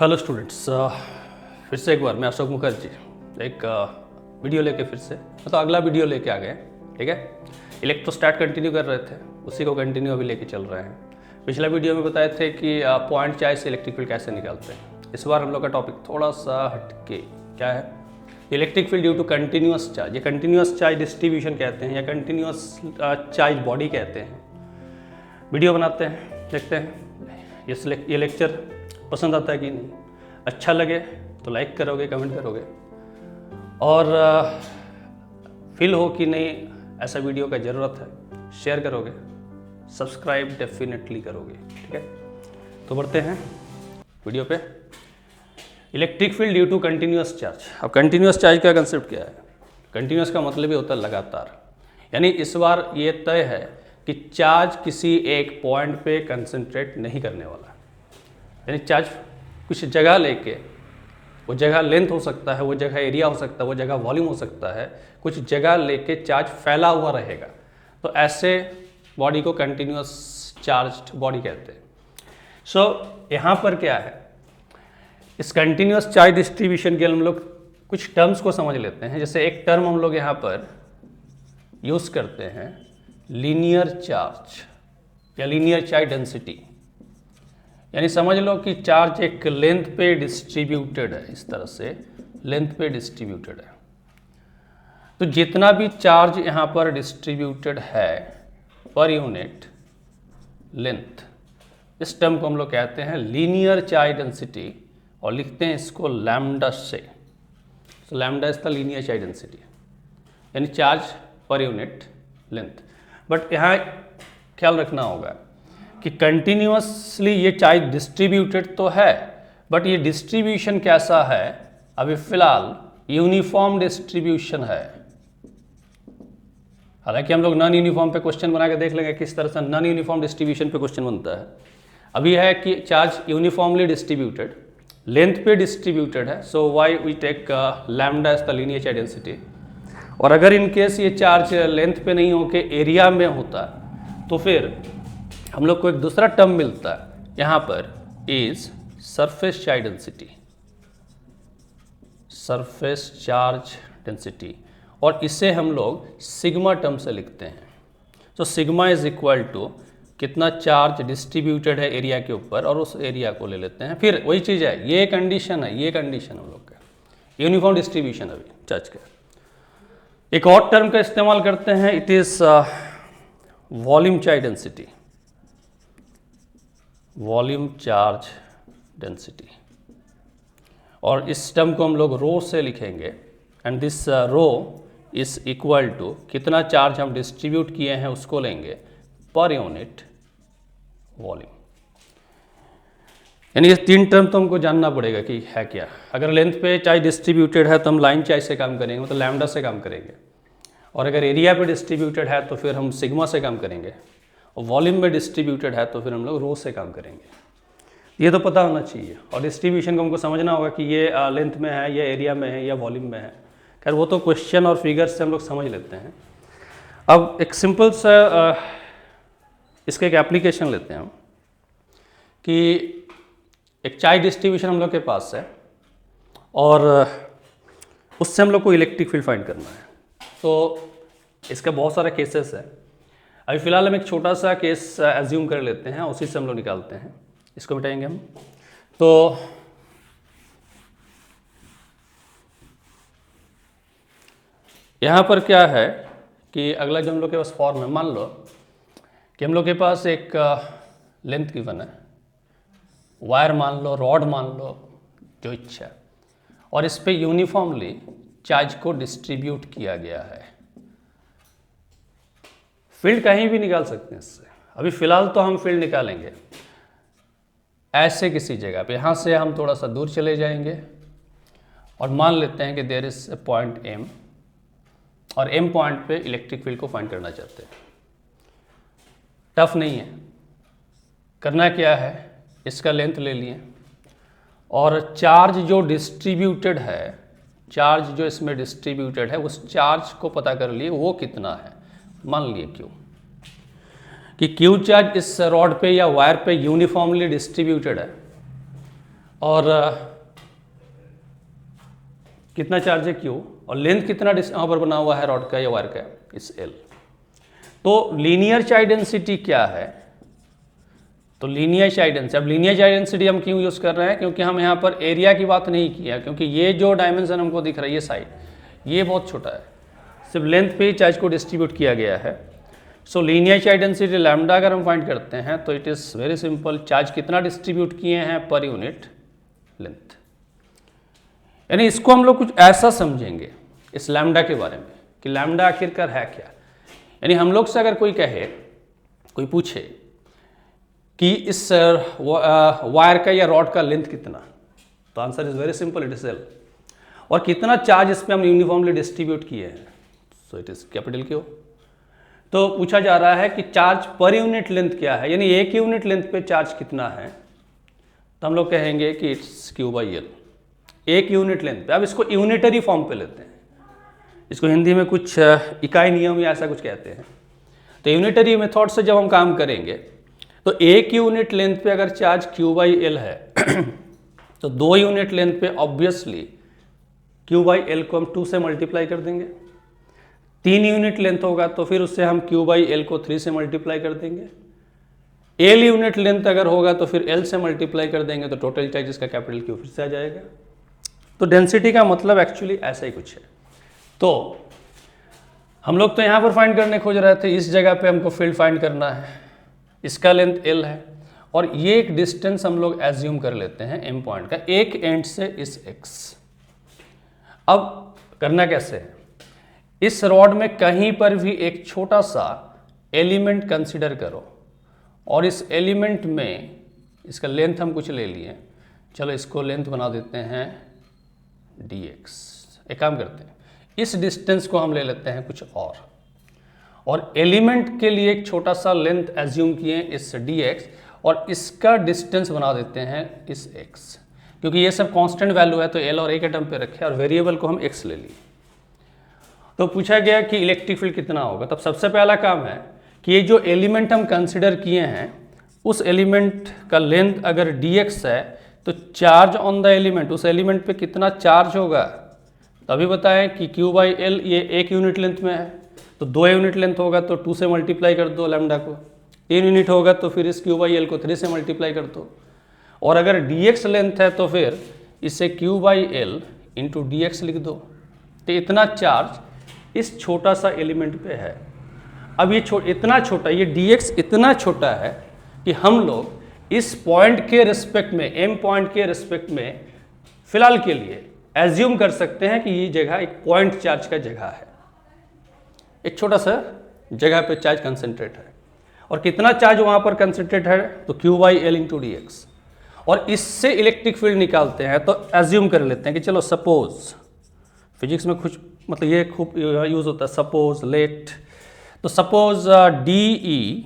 Hello students, फिर से एक बार मैं अशोक मुखर्जी एक वीडियो लेके फिर से मतलब अगला वीडियो लेके आ गए। ठीक है, इलेक्ट्रोस्टैट कंटिन्यू कर रहे थे, उसी को कंटिन्यू अभी लेके चल रहे हैं। पिछला वीडियो में बताए थे कि पॉइंट चार्ज से इलेक्ट्रिक फील्ड कैसे निकालते हैं। इस बार हम लोग का टॉपिक थोड़ा सा हटके क्या है, electric field due to continuous charge. ये कंटिन्यूअस चार्ज डिस्ट्रीब्यूशन कहते हैं या कंटिन्यूअस चार्ज बॉडी कहते हैं। वीडियो बनाते हैं, देखते हैं ये लेक्चर पसंद आता है कि नहीं। अच्छा लगे तो लाइक करोगे, कमेंट करोगे, और फील हो कि नहीं ऐसा वीडियो का ज़रूरत है, शेयर करोगे, सब्सक्राइब डेफिनेटली करोगे। ठीक है, तो बढ़ते हैं वीडियो पे। Electric field due to continuous charge. अब कंटिन्यूअस चार्ज का कंसेप्ट क्या है? कंटिन्यूअस का मतलब ही होता है लगातार, यानी इस बार ये तय है कि चार्ज किसी एक पॉइंट पे कंसंट्रेट नहीं करने वाला। यानी चार्ज कुछ जगह लेके, वो जगह लेंथ हो सकता है, वो जगह एरिया हो सकता है, वो जगह वॉल्यूम हो सकता है, कुछ जगह लेके चार्ज फैला हुआ रहेगा। तो ऐसे बॉडी को कंटिन्यूअस चार्ज्ड बॉडी कहते हैं। सो यहाँ पर क्या है, इस कंटिन्यूअस चार्ज डिस्ट्रीब्यूशन के हम लोग कुछ टर्म्स को समझ लेते हैं। जैसे एक टर्म हम लोग यहाँ पर यूज़ करते हैं, लीनियर चार्ज या लीनियर चार्ज डेंसिटी। यानी समझ लो कि चार्ज एक लेंथ पे डिस्ट्रीब्यूटेड है, इस तरह से लेंथ पे डिस्ट्रीब्यूटेड है। तो जितना भी चार्ज यहाँ पर डिस्ट्रीब्यूटेड है पर यूनिट लेंथ, इस टर्म को हम लोग कहते हैं लीनियर चार्ज डेंसिटी, और लिखते हैं इसको लैम्डा से। तो lambda is the linear charge density, यानी चार्ज पर यूनिट लेंथ। बट यहाँ ख्याल रखना होगा कि कंटिन्यूअसली ये चार्ज डिस्ट्रीब्यूटेड तो है, बट ये डिस्ट्रीब्यूशन कैसा है? अभी फिलहाल यूनिफॉर्म डिस्ट्रीब्यूशन है। हालांकि हम लोग नॉन यूनिफॉर्म पे क्वेश्चन बना के देख लेंगे किस तरह से नॉन यूनिफॉर्म डिस्ट्रीब्यूशन पे क्वेश्चन बनता है। अभी है कि चार्ज यूनिफॉर्मली डिस्ट्रीब्यूटेड, लेंथ पे डिस्ट्रीब्यूटेड है। So why we take lambda as the linear charge density. और अगर इन केस ये चार्ज लेंथ पे नहीं होके एरिया में होता तो फिर हम लोग को एक दूसरा टर्म मिलता है यहाँ पर, is surface charge density, surface charge density. और इसे हम लोग सिग्मा टर्म से लिखते हैं। तो सिग्मा इज इक्वल टू कितना चार्ज डिस्ट्रीब्यूटेड है एरिया के ऊपर, और उस एरिया को ले लेते हैं। फिर वही चीज़ है, ये कंडीशन है, ये कंडीशन हम लोग का यूनिफॉर्म डिस्ट्रीब्यूशन अभी चार्ज का। एक और टर्म का इस्तेमाल करते हैं, it is volume charge density, volume charge density. और इस टर्म को हम लोग रो से लिखेंगे, and this rho is equal to कितना चार्ज हम डिस्ट्रीब्यूट किए हैं उसको लेंगे पर यूनिट वॉल्यूम। यानी ये तीन टर्म तो हमको जानना पड़ेगा कि है क्या। अगर लेंथ पे चार्ज डिस्ट्रीब्यूटेड है तो हम लाइन चार्ज से काम करेंगे, मतलब लैम्डा से काम करेंगे। और अगर एरिया पे डिस्ट्रीब्यूटेड है तो फिर हम सिग्मा से काम करेंगे, और वॉल्यूम में डिस्ट्रीब्यूटेड है तो फिर हम लोग रो से काम करेंगे। ये तो पता होना चाहिए। और डिस्ट्रीब्यूशन को हमको समझना होगा कि ये लेंथ में है, या एरिया में है, या वॉल्यूम में है। खैर वो तो क्वेश्चन और फिगर से हम लोग समझ लेते हैं। अब एक सिंपल सा इसका एक एप्लीकेशन लेते हैं हम, कि एक चार्ज डिस्ट्रीब्यूशन हम लोग के पास है और उससे हम लोग को इलेक्ट्रिक फील्ड फाइंड करना है। तो इसका बहुत सारा केसेस है। अभी फिलहाल हम एक छोटा सा केस एज्यूम कर लेते हैं, उसी से हम लोग निकालते हैं। इसको मिटाएंगे हम। तो यहाँ पर क्या है कि अगला जो हम लोग के पास फॉर्म है, मान लो कि हम लोग के पास एक लेंथ गिवन है, वायर मान लो, रॉड मान लो, जो इच्छा है, और इस पे यूनिफॉर्मली चार्ज को डिस्ट्रीब्यूट किया गया है। फील्ड कहीं भी निकाल सकते हैं इससे। अभी फिलहाल तो हम फील्ड निकालेंगे ऐसे किसी जगह पे। यहाँ से हम थोड़ा सा दूर चले जाएंगे और मान लेते हैं कि there is a point M, और एम पॉइंट पे इलेक्ट्रिक फील्ड को फाइंड करना चाहते हैं। टफ नहीं है, करना क्या है, इसका लेंथ ले लिए, और चार्ज जो डिस्ट्रीब्यूटेड है, चार्ज जो इसमें डिस्ट्रीब्यूटेड है, उस चार्ज को पता कर लिए वो कितना है। मान लिए क्यू, कि क्यू चार्ज इस रॉड पे या वायर पे यूनिफॉर्मली डिस्ट्रीब्यूटेड है, और कितना चार्ज है Q, और लेंथ कितना यहाँ पर बना हुआ है रॉड का या वायर का, इस L। तो लीनियर चार्ज डेंसिटी क्या है, तो लीनियर चार्ज डेंसिटी, अब लीनियर चार्ज डेंसिटी हम क्यों यूज़ कर रहे हैं, क्योंकि हम यहाँ पर एरिया की बात नहीं किया, क्योंकि ये जो डायमेंशन हमको दिख रहा है ये साइड, ये बहुत छोटा है, सिर्फ लेंथ पे ही चार्ज को डिस्ट्रीब्यूट किया गया है। सो लीनियर चार्ज डेंसिटी लैम्डा अगर हम फाइंड करते हैं तो it is very simple, charge कितना डिस्ट्रीब्यूट किए हैं पर यूनिट लेंथ। यानी इसको हम लोग कुछ ऐसा समझेंगे इस लैम्डा के बारे में कि लैम्डा आखिरकार है क्या। यानी हम लोग से अगर कोई कहे, कोई पूछे कि इस वायर का या रॉड का लेंथ कितना, तो answer is very simple, it is L। और कितना चार्ज इस पर हम यूनिफॉर्मली डिस्ट्रीब्यूट किए हैं, so it is capital Q। तो पूछा जा रहा है कि चार्ज पर यूनिट लेंथ क्या है, यानी एक यूनिट लेंथ पे चार्ज कितना है, तो हम लोग कहेंगे कि इट्स Q/L, एक यूनिट लेंथ पे। अब इसको यूनिटरी फॉर्म पे लेते हैं, इसको हिंदी में कुछ इकाई नियम या ऐसा कुछ कहते हैं। तो यूनिटरी मेथड से जब हम काम करेंगे तो एक यूनिट लेंथ पे अगर चार्ज Q/L है तो 2 यूनिट लेंथ पे ऑब्वियसली Q/L को हम 2 से मल्टीप्लाई कर देंगे। 3 यूनिट लेंथ होगा तो फिर उससे हम Q/L को 3 से मल्टीप्लाई कर देंगे। L यूनिट लेंथ अगर होगा तो फिर L से मल्टीप्लाई कर देंगे, तो टोटल चार्ज इसका कैपिटल Q फिर से आ जाएगा। तो डेंसिटी का मतलब एक्चुअली ऐसा ही कुछ है। तो हम लोग तो यहाँ पर फाइंड करने खोज रहे थे, इस जगह पे हमको फील्ड फाइंड करना है, इसका लेंथ L है और ये एक डिस्टेंस हम लोग एज्यूम कर लेते हैं M पॉइंट का, एक एंड से इस X। अब करना कैसे है, इस रॉड में कहीं पर भी एक छोटा सा एलिमेंट कंसिडर करो और इस एलिमेंट में इसका लेंथ हम कुछ ले लिए, चलो इसको लेंथ बना देते हैं dx। एक काम करते हैं, इस डिस्टेंस को हम ले लेते हैं कुछ और एलिमेंट के लिए एक छोटा सा लेंथ एज्यूम किए इस dx और इसका डिस्टेंस बना देते हैं इस x, क्योंकि ये सब कांस्टेंट वैल्यू है तो L और एक एटम पे रखे और वेरिएबल को हम x ले लिए। तो पूछा गया कि इलेक्ट्रिक फील्ड कितना होगा, तब सबसे पहला काम है कि ये जो एलिमेंट हम कंसिडर किए हैं उस एलिमेंट का लेंथ अगर dx है तो चार्ज ऑन द एलिमेंट, उस एलिमेंट पे कितना चार्ज होगा। तो अभी बताएं कि Q/L ये एक यूनिट लेंथ में है, तो 2 यूनिट लेंथ होगा तो 2 से मल्टीप्लाई कर दो लैम्डा को, 3 यूनिट होगा तो फिर इस Q/L को 3 से मल्टीप्लाई कर दो, और अगर dx लेंथ है तो फिर इसे Q/L इंटू dx लिख दो। तो इतना चार्ज इस छोटा सा एलिमेंट पे है। अब ये इतना छोटा, ये dx इतना छोटा है कि हम लोग इस पॉइंट के रिस्पेक्ट में, M पॉइंट के रिस्पेक्ट में फिलहाल के लिए एज्यूम कर सकते हैं कि ये जगह एक पॉइंट चार्ज का जगह है, एक छोटा सा जगह पे चार्ज कंसंट्रेट है। और कितना चार्ज वहां पर कंसंट्रेट है, तो Q/L इंटू dx। और इससे इलेक्ट्रिक फील्ड निकालते हैं तो एज्यूम कर लेते हैं कि चलो सपोज, फिजिक्स में कुछ मतलब ये खूब यूज होता है, सपोज लेट, तो suppose DE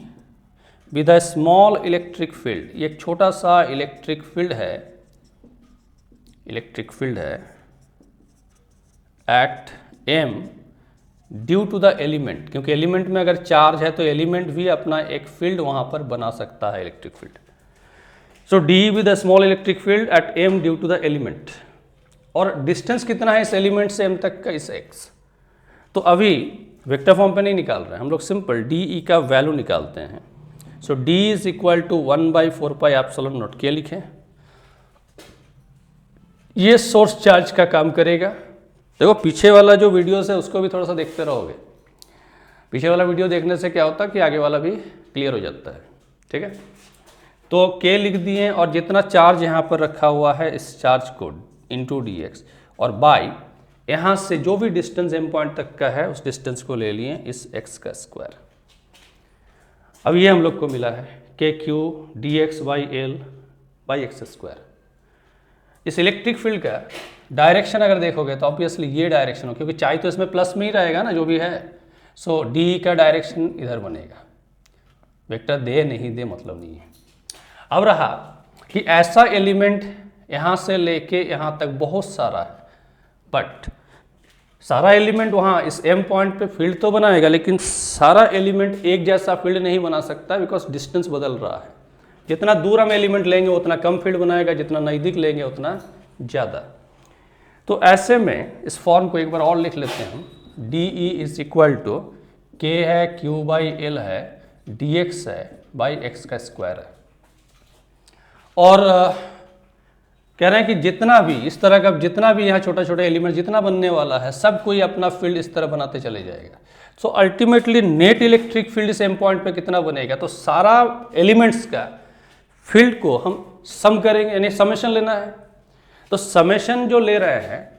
with a small electric field, ये एक छोटा सा इलेक्ट्रिक फील्ड है at M due to the element, क्योंकि एलिमेंट में अगर चार्ज है तो एलिमेंट भी अपना एक फील्ड वहां पर बना सकता है, electric field. So D with a small electric field at M due to the element, और डिस्टेंस कितना है इस एलिमेंट से M तक का, इस x। तो अभी वेक्टर फॉर्म पे नहीं निकाल रहे हैं हम लोग, सिंपल DE का वैल्यू निकालते हैं। सो D इज इक्वल टू 1/4πε0 के लिखें। ये सोर्स चार्ज का काम करेगा। देखो पीछे वाला जो वीडियोस है उसको भी थोड़ा सा देखते रहोगे, पीछे वाला वीडियो देखने से क्या होता है कि आगे वाला भी क्लियर हो जाता है, ठीक है। तो K लिख दिए और जितना चार्ज यहाँ पर रखा हुआ है इस चार्ज को इंटू dx, और बाई यहाँ से जो भी डिस्टेंस M पॉइंट तक का है उस डिस्टेंस को ले लिए इस x का स्क्वायर। अब ये हम लोग को मिला है KQ dx/L/x²। इस इलेक्ट्रिक फील्ड का डायरेक्शन अगर देखोगे तो ऑब्वियसली ये डायरेक्शन हो, क्योंकि चाहे तो इसमें प्लस में ही रहेगा ना जो भी है। सो D का डायरेक्शन इधर बनेगा, वेक्टर दे नहीं दे मतलब नहीं है। अब रहा कि ऐसा एलिमेंट यहाँ से लेके यहाँ तक बहुत सारा है, बट सारा एलिमेंट वहाँ इस M पॉइंट पे फील्ड तो बनाएगा, लेकिन सारा एलिमेंट एक जैसा फील्ड नहीं बना सकता बिकॉज डिस्टेंस बदल रहा है। जितना दूर हम एलिमेंट लेंगे उतना कम फील्ड बनाएगा, जितना नज़दीक लेंगे उतना ज़्यादा। तो ऐसे में इस फॉर्म को एक बार और लिख लेते हैं हम, D E is equal to K है क्यू बाई एल है डी एक्स है बाई एक्स का स्क्वायर है। और कह रहे हैं कि जितना भी इस तरह का जितना भी यहाँ छोटा छोटा एलिमेंट जितना बनने वाला है सब कोई अपना फील्ड इस तरह बनाते चले जाएगा। So ultimately net electric field same point पे कितना बनेगा, तो सारा एलिमेंट्स का फील्ड को हम सम करेंगे, यानी समेशन लेना है। तो समेशन जो ले रहे हैं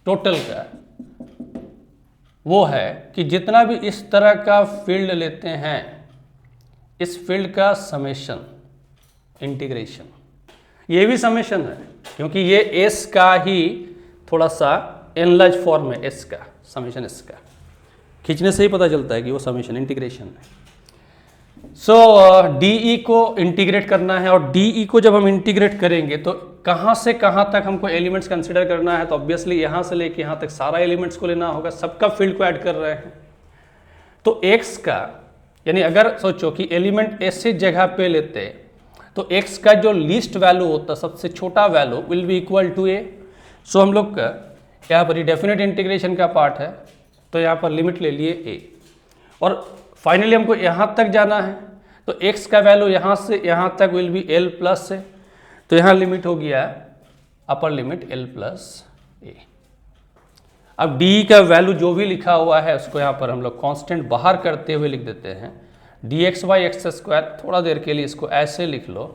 टोटल का वो है कि जितना भी इस तरह का फील्ड लेते हैं इस फील्ड का समेशन इंटीग्रेशन, ये भी समेशन है क्योंकि ये एस का ही थोड़ा सा एनलार्ज फॉर्म है, एस का समेशन, एस का खींचने से ही पता चलता है कि वो समेशन इंटीग्रेशन है। सो डीई को इंटीग्रेट करना है और डीई को जब हम इंटीग्रेट करेंगे तो कहाँ से कहाँ तक हमको एलिमेंट्स कंसिडर करना है, तो ऑब्वियसली यहाँ से लेके यहाँ तक सारा एलिमेंट्स को लेना होगा, सबका फील्ड को ऐड कर रहे हैं। तो x का यानी अगर सोचो कि एलिमेंट ऐसे जगह पे लेते तो x का जो लीस्ट वैल्यू होता, सबसे छोटा value will be equal to a। So हम लोग का यहाँ पर डेफिनेट इंटीग्रेशन का पार्ट है तो यहाँ पर लिमिट ले लिए a और फाइनली हमको यहाँ तक जाना है तो x का वैल्यू यहाँ से यहाँ तक विल बी l प्लस है, तो यहाँ लिमिट हो गया upper limit l plus a। अब d का वैल्यू जो भी लिखा हुआ है उसको यहाँ पर हम लोग कांस्टेंट बाहर करते हुए लिख देते हैं dx बाई एक्स स्क्वायर। थोड़ा देर के लिए इसको ऐसे लिख लो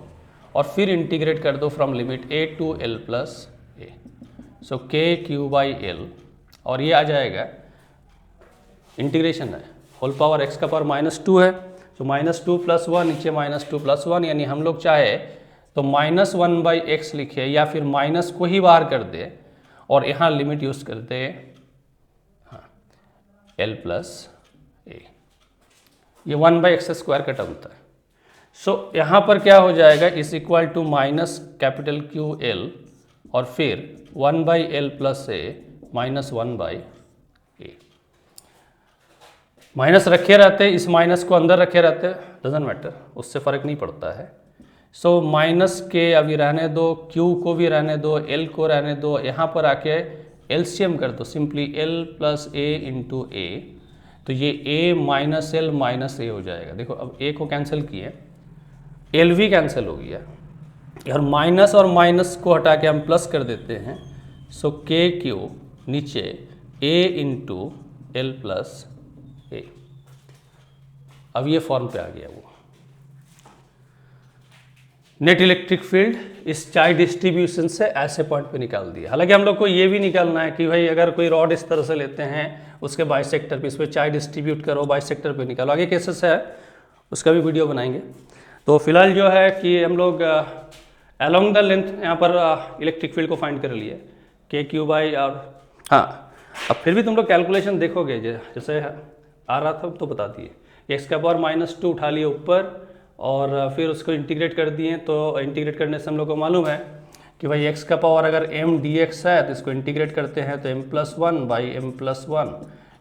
और फिर इंटीग्रेट कर दो from limit a to l plus a। So k Q by l और ये आ जाएगा इंटीग्रेशन है होल पावर x का पावर -2 है, तो -2 प्लस 1 नीचे -2 प्लस 1, यानी हम लोग चाहे तो -1 बाई एक्स लिखे या फिर माइनस को ही बाहर कर दे और यहाँ लिमिट यूज कर दे l प्लस a। ये 1 बाई एक्स स्क्वायर का टर्म था। सो यहाँ पर क्या हो जाएगा is equal to minus capital Q l और फिर 1 by L plus a minus 1 by a। Minus रखे रहते, इस माइनस को अंदर रखे रहते, डजेंट मैटर, उससे फ़र्क नहीं पड़ता है। सो माइनस के अभी रहने दो, q को भी रहने दो, l को रहने दो, यहाँ पर आके एलसीएम कर दो simply l plus a into a, तो ये a minus L minus a हो जाएगा। देखो अब a को कैंसिल किए, l भी कैंसिल हो गया और माइनस को हटा के हम प्लस कर देते हैं। सो k क्यू नीचे a into L plus a। अब ये फॉर्म पे आ गया वो नेट इलेक्ट्रिक फील्ड इस चार्ज डिस्ट्रीब्यूशन से ऐसे पॉइंट पे निकाल दिया। हालांकि हम लोग को ये भी निकालना है कि भाई अगर कोई रॉड इस तरह से लेते हैं उसके बाइसेक्टर पे, इस पर चार्ज डिस्ट्रीब्यूट करो, बाइसेक्टर पे निकालो, आगे केसेस है उसका भी वीडियो बनाएंगे। तो फिलहाल जो है कि हम लोग अलोंग द लेंथ यहाँ पर इलेक्ट्रिक फील्ड को फाइंड कर लिए के क्यू बाई और हाँ, अब फिर भी तुम लोग कैलकुलेशन देखोगे जैसे आ रहा था तो बता दिए, एक्स का पावर -2 उठा लिए ऊपर और फिर उसको इंटीग्रेट कर दिए। तो इंटीग्रेट करने से हम लोग को मालूम है कि भाई x का पावर अगर m dx है तो इसको इंटीग्रेट करते हैं तो m plus 1 by m plus 1,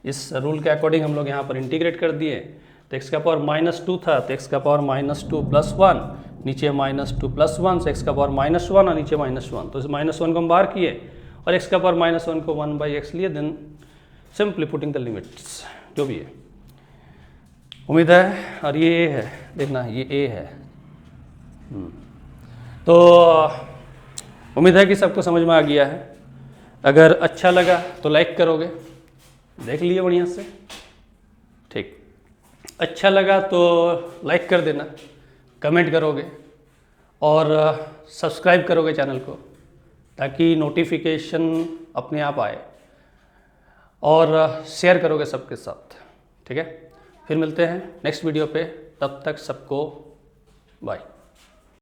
इस रूल के अकॉर्डिंग हम लोग यहाँ पर इंटीग्रेट कर दिए। तो x का पावर -2 था तो x का पावर -2 प्लस 1 नीचे -2 प्लस 1 से x का पावर -1 और नीचे -1, तो इस -1 को हम बाहर किए और x का पावर -1 को 1 बाई एक्स लिए, then simply putting the limits जो भी है। उम्मीद है, और ये a है, देखना ये a है। तो उम्मीद है कि सबको समझ में आ गया है। अगर अच्छा लगा तो लाइक करोगे, देख लिए बढ़िया से, ठीक। अच्छा लगा तो लाइक कर देना, कमेंट करोगे और सब्सक्राइब करोगे चैनल को ताकि नोटिफिकेशन अपने आप आए, और शेयर करोगे सबके साथ, ठीक है। फिर मिलते हैं नेक्स्ट वीडियो पे, तब तक सबको बाय।